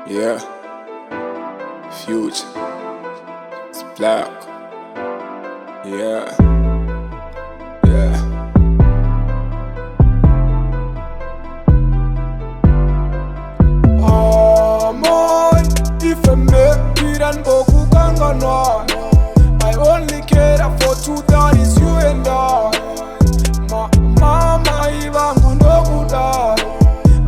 Yeah, Future, it's black. Yeah, yeah. Amoy, if I make it and boku kangana, I only care for two, that is you and I. Mama ivangu nokudala,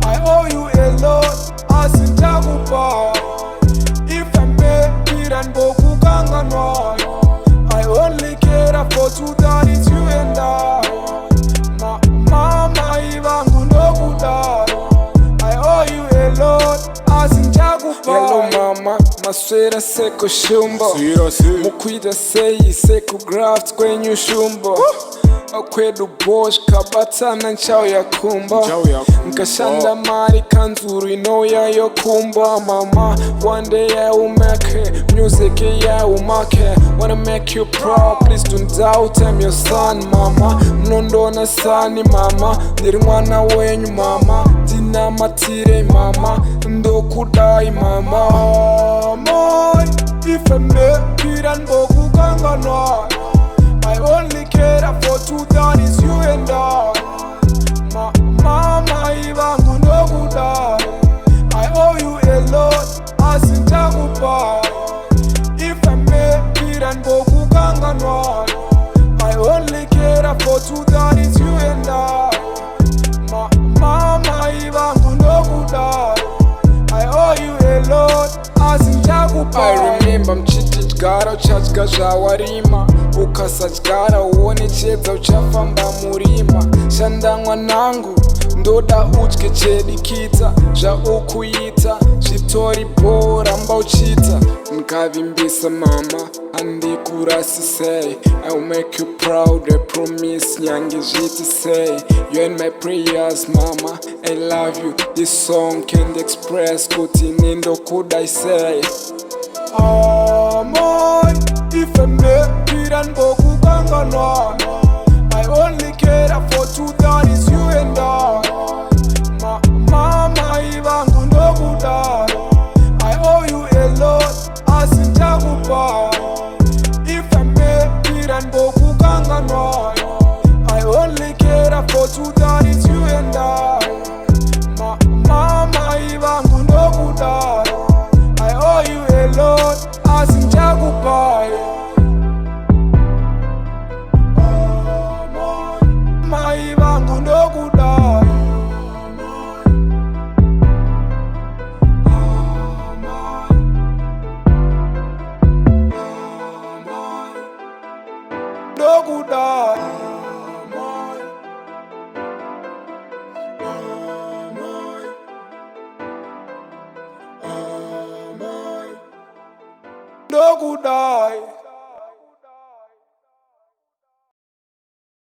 I owe you a lot, asintakupa. If I make it and boku kangana, I only care for two, that is you and I. Mama ivangu nokudala, I owe you a lot, asintakupa. Hello mama, maswera seko shumbo, mukwida seyi seko graft kwenye shumbo. Kwedu bosh kabatana nchao ya kumba, nkashanda mari kanzuru inoya yo kumba. Mama, one day I will make music, yeah I will make. Wanna make you proud, please don't doubt I'm your son. Mama, mnondona sani mama, ndiri mwana wenyu mama, dina matire mama, ndokudai mama. Amoy, if I make it and boku kangana, I only care for two, that is you and I. Mama ivangu nokudala, I owe you a lot, asintakupa. If I make it and boku kangana, I only care for two, that is you and I. Mama ivangu nokudala, I owe you a lot, asintakupa. I remember mchititgara uchadya zvawarima, ukasadyara uonechedza uchafamba murima. Shanda mwanangu, ndoda udye chedikita, zvaukuita zvitori bhora mba uchita. Nkavimbisa mama, handikurasisei. I will make you proud, I promise, nyange zviti sei. You and my prayers mama, I love you. This song can't express kuti nindokudai sei. Amoy, if I make it and boku kangana, I only care for two, that is you and I. Mama ivangu nokudala, I owe you a lot, asintakupa. If I make it and boku kangana, I only care for two, that is you and I. Mama ivangu nokudala, I owe you a lot, asintakupa. Mama ivangu nokudala, nokudala. Nokudala.